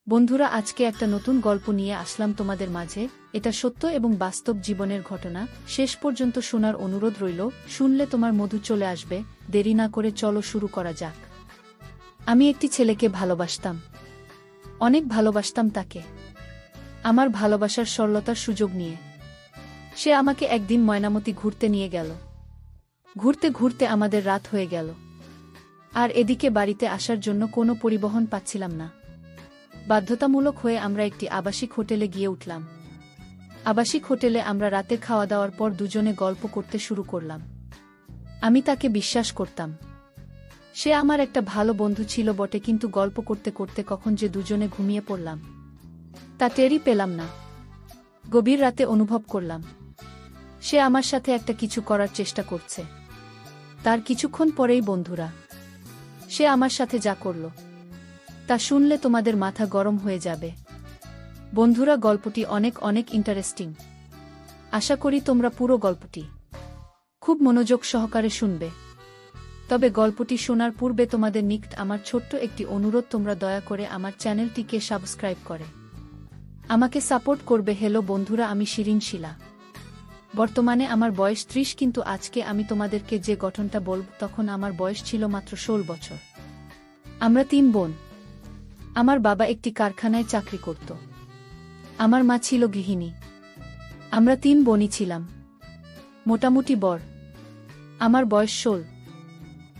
বন্ধুরা, আজকে একটা নতুন গল্প নিয়ে আসলাম তোমাদের মাঝে। এটা সত্য এবং বাস্তব জীবনের ঘটনা। শেষ পর্যন্ত শোনার অনুরোধ রইল। শুনলে তোমার মধু চলে আসবে। দেরি না করে চলো শুরু করা যাক। আমি একটি ছেলেকে ভালোবাসতাম, অনেক ভালোবাসতাম তাকে, আমার ভালোবাসার সরলতার সুযোগ নিয়ে। সে আমাকে একদিন ময়নামতি ঘুরতে নিয়ে গেল। ঘুরতে ঘুরতে আমাদের রাত হয়ে গেল, আর এদিকে বাড়িতে আসার জন্য কোনো পরিবহন পাচ্ছিলাম না। বাধ্যতামূলক হয়ে আমরা একটি আবাসিক হোটেলে গিয়ে উঠলাম। আবাসিক হোটেলে আমরা রাতে খাওয়া দাওয়ার পর দুজনে গল্প করতে শুরু করলাম। আমি তাকে বিশ্বাস করতাম। সে আমার একটা ভালো বন্ধু ছিল বটে, কিন্তু গল্প করতে করতে কখন যে দুজনে ঘুমিয়ে পড়লাম তা টেরই পেলাম না। গভীর রাতে অনুভব করলাম সে আমার সাথে একটা কিছু করার চেষ্টা করছে। তার কিছুক্ষণ পরেই বন্ধুরা, সে আমার সাথে যা করল তা শুনলে তোমাদের মাথা গরম হয়ে যাবে। বন্ধুরা, গল্পটি অনেক অনেক ইন্টারেস্টিং। আশা করি তোমরা পুরো গল্পটি খুব মনোযোগ সহকারে শুনবে। তবে গল্পটি শোনার পূর্বে তোমাদের নিকট আমার ছোট্ট একটি অনুরোধ, তোমরা দয়া করে আমার চ্যানেলটিকে সাবস্ক্রাইব করে আমাকে সাপোর্ট করবে। হ্যালো বন্ধুরা, আমি শিরিন শিলা। বর্তমানে আমার বয়স 30, কিন্তু আজকে আমি তোমাদেরকে যে ঘটনাটা বলব তখন আমার বয়স ছিল মাত্র 16 বছর। আমরা 3 বোন। আমার বাবা একটি কারখানায় চাকরি করত। আমার মা ছিল গৃহিণী। আমরা 3 বোনই ছিলাম মোটামুটি বড়। আমার বয়স 16।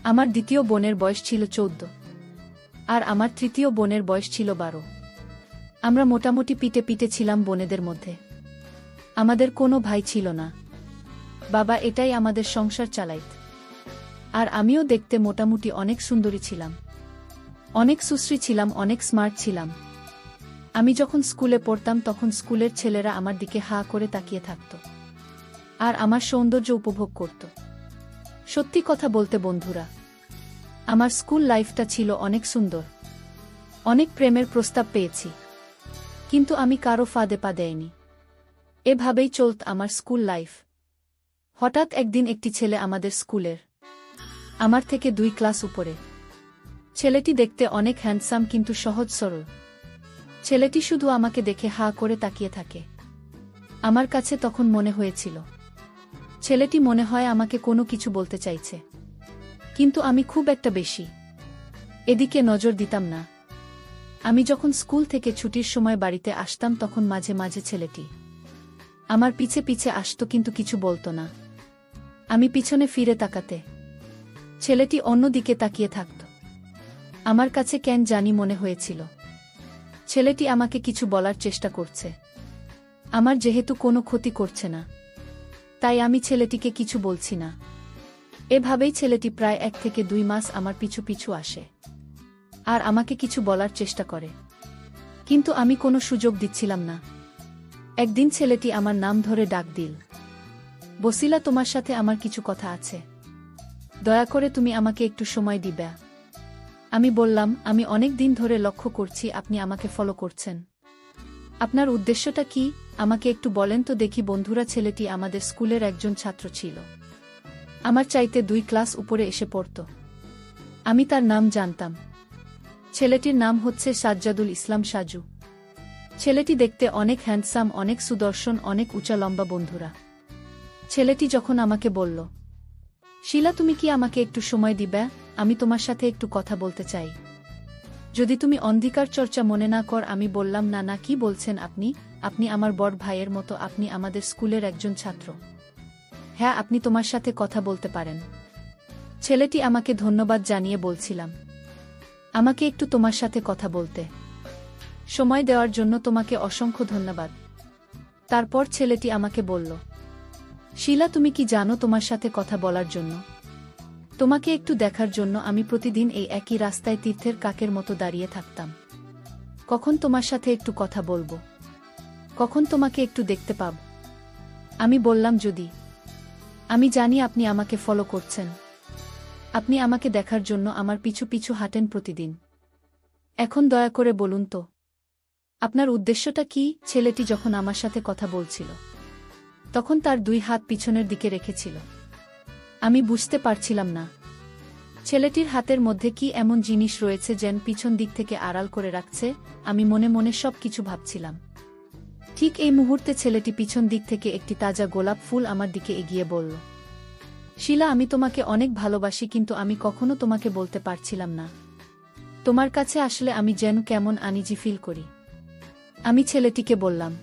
আমার দ্বিতীয় বোনের বয়স ছিল 14, আর আমার তৃতীয় বোনের বয়স ছিল 12। আমরা মোটামুটি পিটে পিটে ছিলাম বোনেদের মধ্যে। আমাদের কোনো ভাই ছিল না। বাবা এটাই আমাদের সংসার চালাইত। আর আমিও দেখতে মোটামুটি অনেক সুন্দরী ছিলাম, অনেক সুশ্রী ছিলাম, অনেক স্মার্ট ছিলাম। আমি যখন স্কুলে পড়তাম তখন স্কুলের ছেলেরা আমার দিকে হা করে তাকিয়ে থাকত আর আমার সৌন্দর্য উপভোগ করত। সত্যি কথা বলতে বন্ধুরা, আমার স্কুল লাইফটা ছিল অনেক সুন্দর। অনেক প্রেমের প্রস্তাব পেয়েছি, কিন্তু আমি কারো ফাঁদে পা দেয়নি। এভাবেই চলত আমার স্কুল লাইফ। হঠাৎ একদিন একটি ছেলে আমাদের স্কুলের, আমার থেকে 2 ক্লাস উপরে। ছেলেটি দেখতে অনেক হ্যান্ডসাম, কিন্তু সহজ সরল। ছেলেটি শুধু আমাকে দেখে হা করে তাকিয়ে থাকে। আমার কাছে তখন মনে হয়েছিল ছেলেটি মনে হয় আমাকে কোনো কিছু বলতে চাইছে, কিন্তু আমি খুব একটা বেশি এদিকে নজর দিতাম না। আমি যখন স্কুল থেকে ছুটির সময় বাড়িতে আসতাম তখন মাঝে মাঝে ছেলেটি আমার পিছে পিছে আসতো, কিন্তু কিছু বলতো না। আমি পিছনে ফিরে তাকাতে ছেলেটি অন্যদিকে তাকিয়ে থাকত। আমার কাছে কেন জানি মনে হয়েছিল ছেলেটি আমাকে কিছু বলার চেষ্টা করছে। আমার যেহেতু কোনো ক্ষতি করছে না, তাই আমি ছেলেটিকে কিছু বলছি না। এভাবেই ছেলেটি প্রায় 1 থেকে 2 মাস আমার পিছু পিছু আসে আর আমাকে কিছু বলার চেষ্টা করে, কিন্তু আমি কোনো সুযোগ দিচ্ছিলাম না। একদিন ছেলেটি আমার নাম ধরে ডাক দিল, বসিলা, তোমার সাথে আমার কিছু কথা আছে। দয়া করে তুমি আমাকে একটু সময় দিবে। আমি বললাম, আমি অনেক দিন ধরে লক্ষ্য করছি আপনি আমাকে ফলো করছেন। আপনার উদ্দেশ্যটা কি? আমাকে একটু বলেন তো দেখি। বন্ধুরা, ছেলেটি আমাদের স্কুলের একজন ছাত্র ছিল। আমার চাইতে 2 ক্লাস উপরে এসে পড়ত। আমি তার নাম জানতাম। ছেলেটির নাম হচ্ছে সাজ্জাদুল ইসলাম সাজু। ছেলেটি দেখতে অনেক হ্যান্ডসাম, অনেক সুদর্শন, অনেক উঁচা লম্বা। বন্ধুরা, ছেলেটি যখন আমাকে বলল, শিলা, তুমি কি আমাকে একটু সময় দিবে? আমি তোমার সাথে একটু কথা বলতে চাই, যদি তুমি অন্ধকার চর্চা মনে না কর। আমি বললাম, না না, কি বলছেন আপনি? আপনি আমার বড় ভাইয়ের মতো, আপনি আমাদের স্কুলের একজন ছাত্র। হ্যাঁ, আপনি তোমার সাথে কথা বলতে পারেন। ছেলেটি আমাকে ধন্যবাদ জানিয়ে বলছিলাম, আমাকে একটু তোমার সাথে কথা বলতে সময় দেওয়ার জন্য তোমাকে অসংখ্য ধন্যবাদ। তারপর ছেলেটি আমাকে বলল, শিলা, তুমি কি জানো, তোমার সাথে কথা বলার জন্য, তোমাকে একটু দেখার জন্য আমি প্রতিদিন এই একই রাস্তায় তীর্থের কাকের মতো দাঁড়িয়ে থাকতাম। কখন তোমার সাথে একটু কথা বলবো, কখন তোমাকে একটু দেখতে পাব। আমি বললাম, যদি। আমি জানি আপনি আমাকে ফলো করছেন। আপনি আমাকে দেখার জন্য আমার পিছু পিছু হাঁটেন প্রতিদিন। এখন দয়া করে বলুন তো, আপনার উদ্দেশ্যটা কি? ছেলেটি যখন আমার সাথে কথা বলছিল তখন তার 2 হাত পিছনের দিকে রেখেছিল। আমি বুঝতে পারছিলাম না ছেলেটির হাতের মধ্যে কি এমন জিনিস রয়েছে যেন পিছন দিক থেকে আড়াল করে রাখছে, আমি মনে মনে সব কিছু ভাবছিলাম। ঠিক এই মুহূর্তে ছেলেটি পিছন দিক থেকে একটি তাজা গোলাপ ফুল আমার দিকে এগিয়ে বলল, শিলা, আমি তোমাকে অনেক ভালোবাসি, কিন্তু আমি কখনো তোমাকে বলতে পারছিলাম না। তোমার কাছে আসলে আমি যেন কেমন আনইজি ফিল করি। আমি ছেলেটিকে বললাম,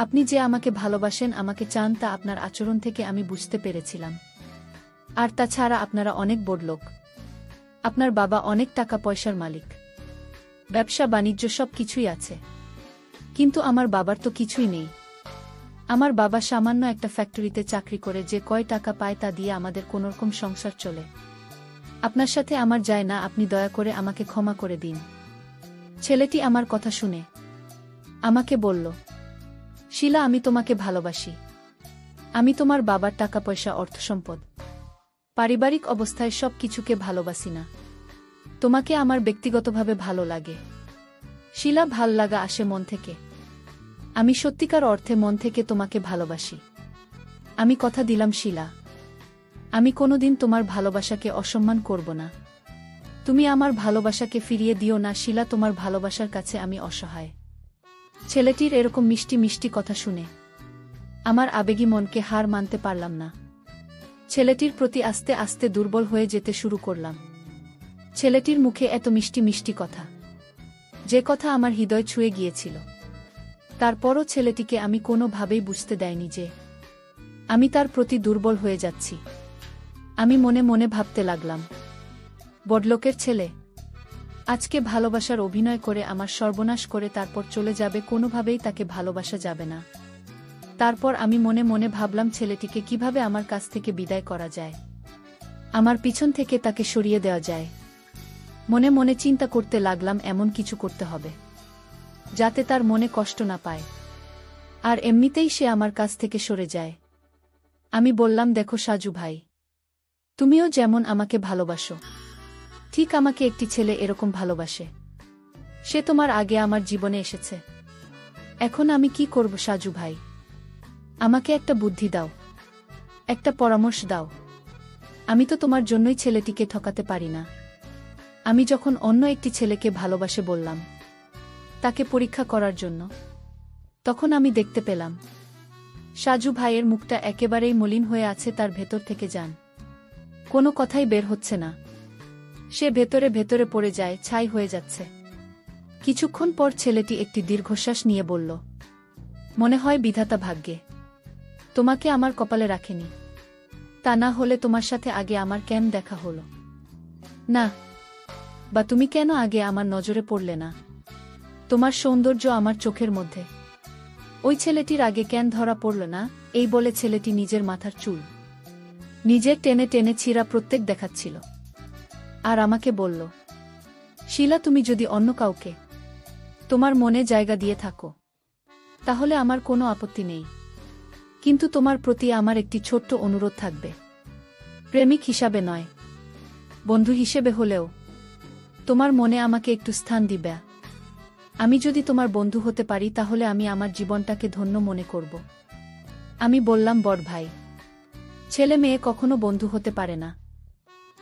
আপনি যে আমাকে ভালোবাসেন, আমাকে চান, তা আপনার আচরণ থেকে আমি বুঝতে পেরেছিলাম। আর তাছাড়া আপনারা অনেক বড়লোক। আপনার বাবা অনেক টাকা পয়সার মালিক, ব্যবসা বাণিজ্য সব কিছুই আছে। কিন্তু আমার বাবার তো কিছুই নেই। আমার বাবা সামান্য একটা ফ্যাক্টরিতে চাকরি করে যে কয় টাকা পায় তা দিয়ে আমাদের কোনোরকম সংসার চলে। আপনার সাথে আমার যায় না, আপনি দয়া করে আমাকে ক্ষমা করে দিন। ছেলেটি আমার কথা শুনে আমাকে বলল, শিলা, আমি তোমাকে ভালোবাসি। আমি তোমার বাবার টাকা পয়সা, অর্থসম্পদ, পারিবারিক অবস্থায় সব কিছুকে ভালোবাসি না। তোমাকে আমার ব্যক্তিগতভাবে ভালো লাগে। শিলা, ভাল লাগা আসে মন থেকে। আমি সত্যিকার অর্থে মন থেকে তোমাকে ভালোবাসি। আমি কথা দিলাম শিলা, আমি কোনোদিন তোমার ভালোবাসাকে অসম্মান করব না। তুমি আমার ভালোবাসাকে ফিরিয়ে দিও না শিলা, তোমার ভালোবাসার কাছে আমি অসহায়। ছেলেটির এরকম মিষ্টি মিষ্টি কথা শুনে আমার আবেগী মনকে হার মানতে পারলাম না। ছেলেটির প্রতি আস্তে আস্তে দুর্বল হয়ে যেতে শুরু করলাম। ছেলেটির মুখে এত মিষ্টি মিষ্টি কথা, যে কথা আমার হৃদয় ছুঁয়ে গিয়েছিল। তারপরও ছেলেটিকে আমি কোনোভাবেই বুঝতে দেয়নি যে আমি তার প্রতি দুর্বল হয়ে যাচ্ছি। আমি মনে মনে ভাবতে লাগলাম, বড়লোকের ছেলে আজকে ভালোবাসার অভিনয় করে আমার সর্বনাশ করে তারপর চলে যাবে, কোনোভাবেই তাকে ভালোবাসা যাবে না। তারপর আমি মনে মনে ভাবলাম, ছেলেটিকে কিভাবে আমার কাছ থেকে বিদায় করা যায়, আমার পিছন থেকে তাকে সরিয়ে দেওয়া যায়। মনে মনে চিন্তা করতে লাগলাম, এমন কিছু করতে হবে যাতে তার মনে কষ্ট না পায়, আর এমনিতেই সে আমার কাছ থেকে সরে যায়। আমি বললাম, দেখো সাজু ভাই, তুমিও যেমন আমাকে ভালোবাসো, ঠিক আমাকে একটি ছেলে এরকম ভালোবাসে। সে তোমার আগে আমার জীবনে এসেছে। এখন আমি কি করব সাজু ভাই? আমাকে একটা বুদ্ধি দাও, একটা পরামর্শ দাও। আমি তো তোমার জন্যই ছেলেটিকে ঠকাতে পারি না। আমি যখন অন্য একটি ছেলেকে ভালোবাসে বললাম তাকে পরীক্ষা করার জন্য, তখন আমি দেখতে পেলাম সাজু ভাইয়ের মুখটা একেবারেই মলিন হয়ে আছে, তার ভেতর থেকে যান কোনো কথাই বের হচ্ছে না। সে ভেতরে ভেতরে পড়ে যায়, ছাই হয়ে যাচ্ছে। কিছুক্ষণ পর ছেলেটি একটি দীর্ঘশ্বাস নিয়ে বলল, মনে হয় বিধাতা ভাগ্যে তোমাকে আমার কপালে রাখেনি, তা না হলে তোমার সাথে আগে আমার কেন দেখা হলো না, বা তুমি কেন আগে আমার নজরে পড়লে না? তোমার সৌন্দর্য আমার চোখের মধ্যে, ওই ছেলেটির আগে কেন ধরা পড়ল না? এই বলে ছেলেটি নিজের মাথার চুল নিজের টেনে টেনে ছিঁড়া প্রত্যেক দেখাচ্ছিল, আর আমাকে বলল, শিলা, তুমি যদি অন্য কাউকে তোমার মনে জায়গা দিয়ে থাকো তাহলে আমার কোনো আপত্তি নেই, কিন্তু তোমার প্রতি আমার একটি ছোট্ট অনুরোধ থাকবে। প্রেমিক হিসাবে নয়, বন্ধু হিসেবে হলেও তোমার মনে আমাকে একটু স্থান দিবে। আমি যদি তোমার বন্ধু হতে পারি তাহলে আমি আমার জীবনটাকে ধন্য মনে করব। আমি বললাম, বড় ভাই, ছেলে মেয়ে কখনো বন্ধু হতে পারে না,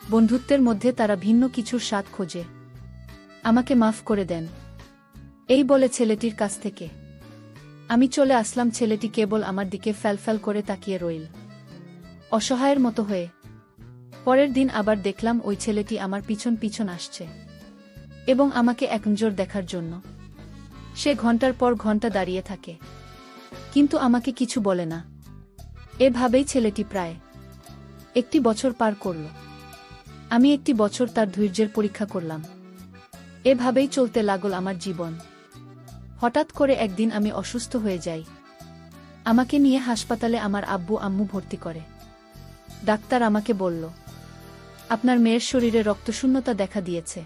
বন্ধুত্বের মধ্যে তারা ভিন্ন কিছুর স্বাদ খোঁজে। আমাকে মাফ করে দেন। এই বলে ছেলেটির কাছ থেকে আমি চলে আসলাম। ছেলেটি কেবল আমার দিকে ফ্যালফ্যাল করে তাকিয়ে রইল, অসহায়ের মতো হয়ে। পরের দিন আবার দেখলাম ওই ছেলেটি আমার পিছন পিছন আসছে এবং আমাকে এক নজর দেখার জন্য সে ঘন্টার পর ঘন্টা দাঁড়িয়ে থাকে, কিন্তু আমাকে কিছু বলে না। এভাবেই ছেলেটি প্রায় একটি বছর পার করল। আমি একটি বছর তার ধৈর্যের পরীক্ষা করলাম। এভাবেই চলতে লাগল আমার জীবন। হঠাৎ করে একদিন আমি অসুস্থ হয়ে যাই। আমাকে নিয়ে হাসপাতালে আমার আব্বু আম্মু ভর্তি করে। ডাক্তার আমাকে বলল, আপনার মেয়ের শরীরে রক্তশূন্যতা দেখা দিয়েছে,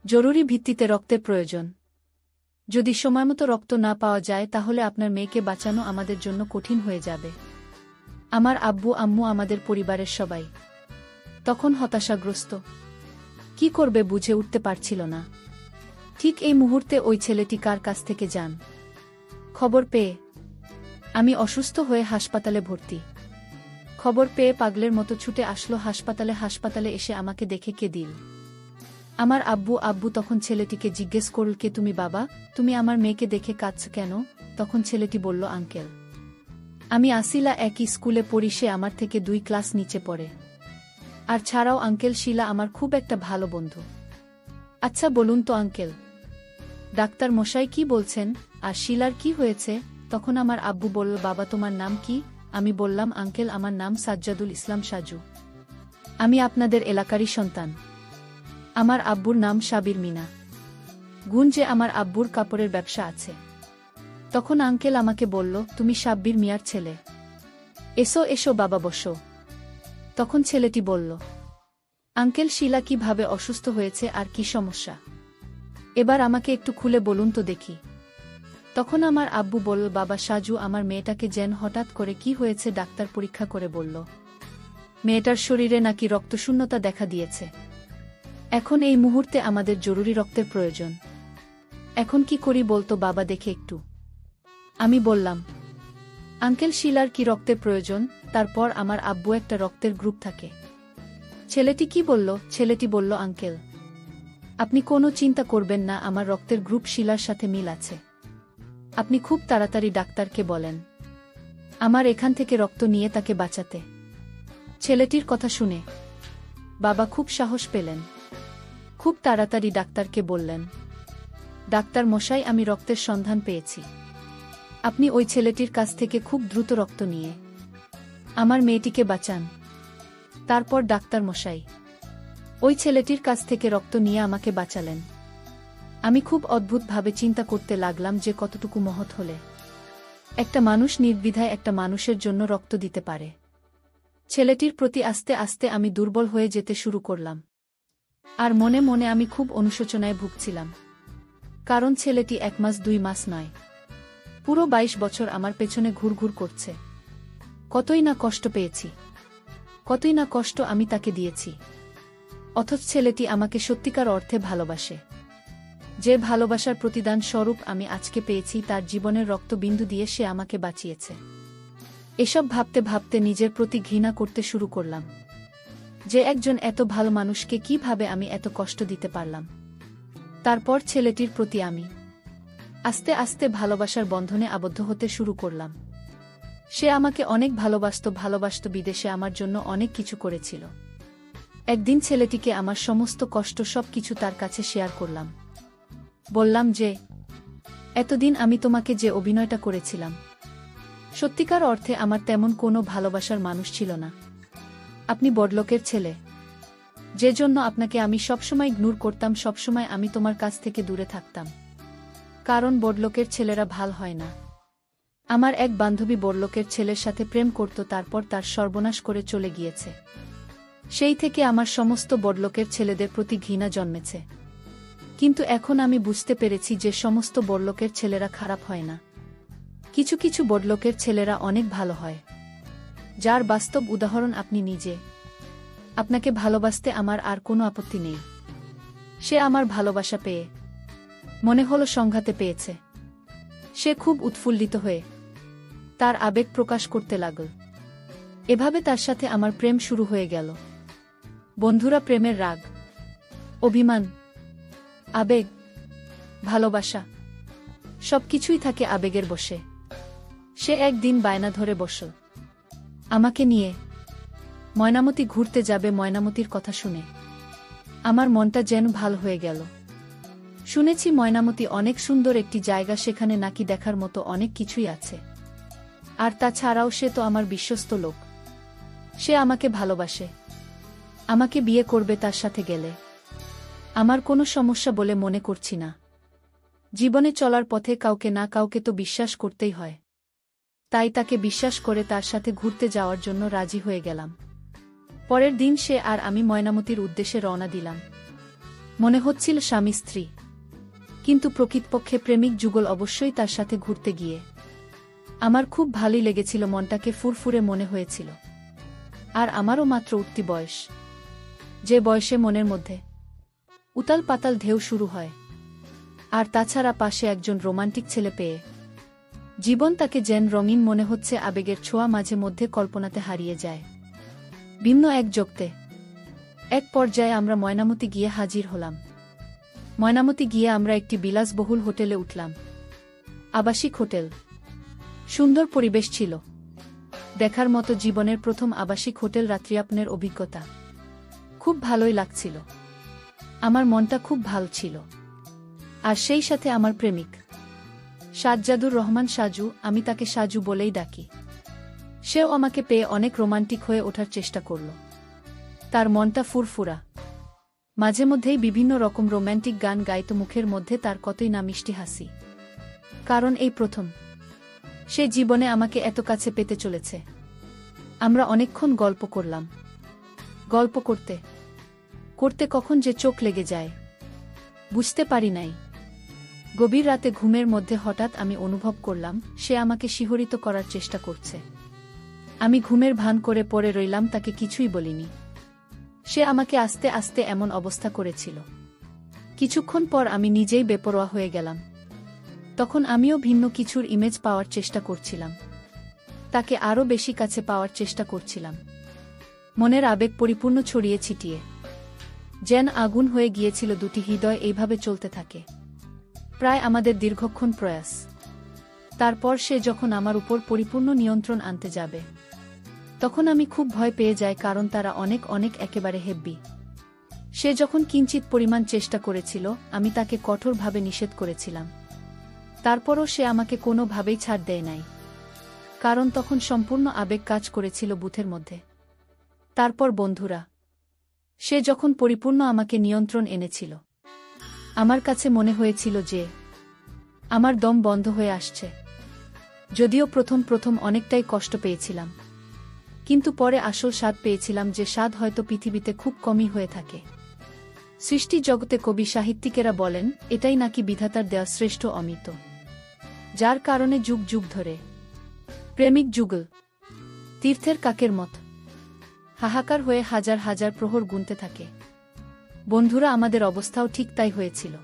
জরুরি ভিত্তিতে রক্তের প্রয়োজন। যদি সময়মতো রক্ত না পাওয়া যায় তাহলে আপনার মেয়েকে বাঁচানো আমাদের জন্য কঠিন হয়ে যাবে। আমার আব্বু আম্মু, আমাদের পরিবারের সবাই তখন হতাশাগ্রস্ত। কি করবে বুঝে উঠতে পারছিল না। ঠিক এই মুহূর্তে ওই ছেলেটি কার কাছ থেকে যান খবর পেয়ে আমি অসুস্থ হয়ে হাসপাতালে ভর্তি। খবর পেয়ে পাগলের মতো ছুটে আসলো হাসপাতালে এসে আমাকে দেখে দিল আমার আব্বু তখন ছেলেটিকে জিজ্ঞেস করল, কে তুমি বাবা, তুমি আমার মেয়েকে দেখে কাঁদছ কেন? তখন ছেলেটি বলল, আঙ্কেল, আমি আসিলা একই স্কুলে পড়ি, সে আমার থেকে 2 ক্লাস নিচে পড়ে। আর ছাড়াও আঙ্কেল, শিলা আমার খুব একটা ভালো বন্ধু। আচ্ছা বলুন তো আঙ্কেল, ডাক্তার মশাই কি বলছেন, আর শিলার কি হয়েছে? তখন আমার আব্বু বলল, বাবা তোমার নাম কি? আমি বললাম, আঙ্কেল আমার নাম সাজ্জাদুল ইসলাম সাজু, আমি আপনাদের এলাকারই সন্তান। আমার আব্বুর নাম সাবির মিনা গুঞ্জে, আমার আব্বুর কাপড়ের ব্যবসা আছে। তখন আঙ্কেল আমাকে বলল, তুমি সাব্বির মিয়ার ছেলে, এসো এসো বাবা বসো। তখন ছেলেটি বলল, আঙ্কেল শিলা কিভাবে অসুস্থ হয়েছে আর কি সমস্যা, এবার আমাকে একটু খুলে বলুন তো দেখি। তখন আমার আব্বু বলল, বাবা সাজু, আমার মেয়েটাকে যেন হঠাৎ করে কি হয়েছে, ডাক্তার পরীক্ষা করে বলল মেয়েটার শরীরে নাকি রক্তশূন্যতা দেখা দিয়েছে। এখন এই মুহূর্তে আমাদের জরুরি রক্তের প্রয়োজন। এখন কি করি বলতো বাবা দেখে একটু। আমি বললাম, আঙ্কেল শিলার কি রক্তের প্রয়োজন? তারপর আমার আব্বু একটা রক্তের গ্রুপ থাকে। ছেলেটি কি বলল? ছেলেটি বলল, আঙ্কেল আপনি কোনো চিন্তা করবেন না, আমার রক্তের গ্রুপ শিলার সাথে মিল আছে। আপনি খুব তাড়াতাড়ি ডাক্তারকে বলেন আমার এখান থেকে রক্ত নিয়ে তাকে বাঁচাতে। ছেলেটির কথা শুনে বাবা খুব সাহস পেলেন, খুব তাড়াতাড়ি ডাক্তারকে বললেন, ডাক্তার মশাই, আমি রক্তের সন্ধান পেয়েছি, আপনি ওই ছেলেটির কাছ থেকে খুব দ্রুত রক্ত নিয়ে আমার মেয়েটিকে বাঁচান। তারপর ডাক্তার মশাই ওই ছেলেটির কাছ থেকে রক্ত নিয়ে আমাকে বাঁচালেন। আমি খুব অদ্ভুতভাবে চিন্তা করতে লাগলাম যে কতটুকু মহৎ হলে একটা মানুষ নির্দ্বিধায় একটা মানুষের জন্য রক্ত দিতে পারে। ছেলেটির প্রতি আস্তে আস্তে আমি দুর্বল হয়ে যেতে শুরু করলাম, আর মনে মনে আমি খুব অনুশোচনায় ভুগছিলাম, কারণ ছেলেটি 1 মাস 2 মাস নয়, পুরো 22 বছর আমার পেছনে ঘুরঘুর করছে। কতই না কষ্ট পেয়েছি, কতই না কষ্ট আমি তাকে দিয়েছি, অথচ ছেলেটি আমাকে সত্যিকার অর্থে ভালোবাসে। যে ভালোবাসার প্রতিদান স্বরূপ আমি আজকে পেয়েছি, তার জীবনের রক্তবিন্দু দিয়ে সে আমাকে বাঁচিয়েছে। এসব ভাবতে ভাবতে নিজের প্রতি ঘৃণা করতে শুরু করলাম, যে একজন এত ভালো মানুষকে কিভাবে আমি এত কষ্ট দিতে পারলাম। তারপর ছেলেটির প্রতি আমি আস্তে আস্তে ভালোবাসার বন্ধনে আবদ্ধ হতে শুরু করলাম। সে আমাকে অনেক ভালোবাসত, বিদেশে আমার জন্য অনেক কিছু করেছিল। একদিন ছেলেটিকে আমার সমস্ত কষ্ট সবকিছু তার কাছে শেয়ার করলাম। বললাম যে, এতদিন আমি তোমাকে যে অভিনয়টা করেছিলাম, সত্যিকার অর্থে আমার তেমন কোনো ভালোবাসার মানুষ ছিল না। আপনি বড়লোকের ছেলে, যে জন্য আপনাকে আমি সবসময় ইগনোর করতাম, সবসময় আমি তোমার কাছ থেকে দূরে থাকতাম, কারণ বড়লোকের ছেলেরা ভাল হয় না। আমার এক বান্ধবী বড়লোকের ছেলের সাথে প্রেম করত, তারপর তার সর্বনাশ করে চলে গিয়েছে। সেই থেকে আমার সমস্ত বড়লোকের ছেলেদের প্রতি ঘৃণা জন্মেছে। কিন্তু এখন আমি বুঝতে পেরেছি যে সমস্ত বড়লোকের ছেলেরা খারাপ হয় না, কিছু কিছু বড়লোকের ছেলেরা অনেক ভালো হয়, যার বাস্তব উদাহরণ আপনি নিজে। আপনাকে ভালোবাসতে আমার আর কোনো আপত্তি নেই। সে আমার ভালোবাসা পেয়ে মনে হলো সংঘাতে পেয়েছে। সে খুব উৎফুল্লিত হয়ে তার আবেগ প্রকাশ করতে লাগল। এভাবে তার সাথে আমার প্রেম শুরু হয়ে গেল। বন্ধুরা, প্রেমের রাগ, অভিমান, আবেগ, ভালোবাসা সবকিছুই থাকে আবেগের বশে। সে একদিন বায়না ধরে বসল আমাকে নিয়ে ময়নামতি ঘুরতে যাবে। ময়নামতির কথা শুনে আমার মনটা যেন ভাল হয়ে গেল। শুনেছি ময়নামতি অনেক সুন্দর একটি জায়গা, সেখানে নাকি দেখার মতো অনেক কিছুই আছে। আর তাছাড়াও সে তো আমার বিশ্বস্ত লোক, সে আমাকে ভালোবাসে, আমাকে বিয়ে করবে। তার সাথে গেলে আমার কোনো সমস্যা বলে মনে করছি না। জীবনে চলার পথে কাউকে না কাউকে তো বিশ্বাস করতেই হয়, তাই তাকে বিশ্বাস করে তার সাথে ঘুরতে যাওয়ার জন্য রাজি হয়ে গেলাম। পরের দিন সে আর আমি ময়নামতির উদ্দেশ্যে রওনা দিলাম। মনে হচ্ছিল স্বামী স্ত্রী, কিন্তু প্রকৃতপক্ষে প্রেমিক যুগল অবশ্যই তার সাথে ঘুরতে গিয়ে আমার খুব ভালোই লেগেছিল, মনটাকে ফুরফুরে মনে হয়েছিল। আর আমারও মাত্র উঠতি বয়স, যে বয়সে মনের মধ্যে উতাল পাতাল ঢেউ শুরু হয়। আর তাছাড়া পাশে একজন রোমান্টিক ছেলে পেয়ে জীবন তাকে যেন রঙিন মনে হচ্ছে, আবেগের ছোঁয়া মাঝে মধ্যে কল্পনাতে হারিয়ে যায় ভিন্ন এক জগতে। এক পর্যায়ে আমরা ময়নামতি গিয়ে হাজির হলাম। ময়নামতি গিয়ে আমরা একটি বিলাসবহুল হোটেলে উঠলাম। আবাসিক হোটেল, সুন্দর পরিবেশ ছিল, দেখার মতো জীবনের প্রথম আবাসিক হোটেল রাত্রিযাপনের অভিজ্ঞতা। খুব ভালোই লাগছিল, আমার মনটা খুব ভালো ছিল। আর সেই সাথে আমার প্রেমিক সাজ্জাদুর রহমান সাজু, আমি তাকে সাজু বলেই ডাকি। সেও আমাকে পেয়ে অনেক রোমান্টিক হয়ে ওঠার চেষ্টা করল। তার মনটা ফুরফুরা, মাঝে মধ্যেই বিভিন্ন রকম রোম্যান্টিক গান গাইত, মুখের মধ্যে তার কতই না মিষ্টি হাসি। কারণ এই প্রথম সে জীবনে আমাকে এত কাছে পেতে চলেছে। আমরা অনেকক্ষণ গল্প করলাম। গল্প করতে করতে কখন যে চোখ লেগে যায় বুঝতে পারি নাই। গভীর রাতে ঘুমের মধ্যে হঠাৎ আমি অনুভব করলাম সে আমাকে শিহরিত করার চেষ্টা করছে। আমি ঘুমের ভান করে পড়ে রইলাম, তাকে কিছুই বলিনি। সে আমাকে আস্তে আস্তে এমন অবস্থা করেছিল। কিছুক্ষণ পর আমি নিজেই বেপরোয়া হয়ে গেলাম। তখন আমিও ভিন্ন কিছুর ইমেজ পাওয়ার চেষ্টা করছিলাম, তাকে আরও বেশি কাছে পাওয়ার চেষ্টা করছিলাম। মনের আবেগ পরিপূর্ণ ছড়িয়ে ছিটিয়ে যেন আগুন হয়ে গিয়েছিল দুটি হৃদয়। এইভাবে চলতে থাকে প্রায় আমাদের দীর্ঘক্ষণ প্রয়াস। তারপর সে যখন আমার উপর পরিপূর্ণ নিয়ন্ত্রণ আনতে যাবে, তখন আমি খুব ভয় পেয়ে যাই, কারণ তারা অনেক অনেক একেবারে হেব্বি। সে যখন কিঞ্চিত পরিমাণ চেষ্টা করেছিল, আমি তাকে কঠোরভাবে নিষেধ করেছিলাম। তারপরও সে আমাকে কোনোভাবেই ছাড় দেয় নাই, কারণ তখন সম্পূর্ণ আবেগ কাজ করেছিল বুথের মধ্যে। তারপর বন্ধুরা, সে যখন পরিপূর্ণ আমাকে নিয়ন্ত্রণ এনেছিল, আমার কাছে মনে হয়েছিল যে আমার দম বন্ধ হয়ে আসছে। যদিও প্রথম প্রথম অনেকটাই কষ্ট পেয়েছিলাম, কিন্তু পরে আসল স্বাদ পেয়েছিলাম, যে স্বাদ হয়তো পৃথিবীতে খুব কমই হয়ে থাকে। সৃষ্টি জগতে কবি সাহিত্যিকেরা বলেন এটাই নাকি বিধাতার দেওয়া শ্রেষ্ঠ অমৃত, যার কারণে যুগ যুগ ধরে প্রেমিক যুগল তীর্থের কাকের মত হাহাকার হয়ে হাজার হাজার প্রহর গুনতে থাকে। বন্ধুরা, আমাদের অবস্থাও ঠিক তাই হয়েছিল।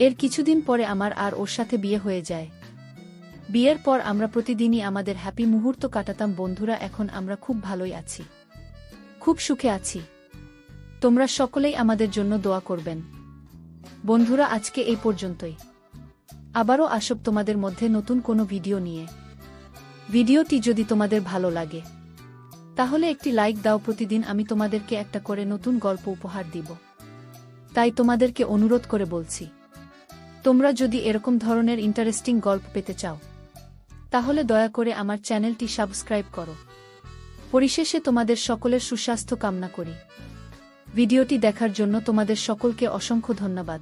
এর কিছুদিন পরে আমার আর ওর সাথে বিয়ে হয়ে যায়। বিয়ের পর আমরা প্রতিদিনই আমাদের হ্যাপি মুহূর্ত কাটাতাম। বন্ধুরা, এখন আমরা খুব ভালোই আছি, খুব সুখে আছি। তোমরা সকলেই আমাদের জন্য দোয়া করবেন। বন্ধুরা, আজকে এই পর্যন্তই। আবারও আসব তোমাদের মধ্যে নতুন কোনো ভিডিও নিয়ে। ভিডিওটি যদি তোমাদের ভালো লাগে তাহলে একটি লাইক দাও। প্রতিদিন আমি তোমাদেরকে একটা করে নতুন গল্প উপহার দিব, তাই তোমাদেরকে অনুরোধ করে বলছি, তোমরা যদি এরকম ধরনের ইন্টারেস্টিং গল্প পেতে চাও তাহলে দয়া করে আমার চ্যানেলটি সাবস্ক্রাইব করো। পরিশেষে তোমাদের সকলের সুস্বাস্থ্য কামনা করি। ভিডিওটি দেখার জন্য তোমাদের সকলকে অসংখ্য ধন্যবাদ।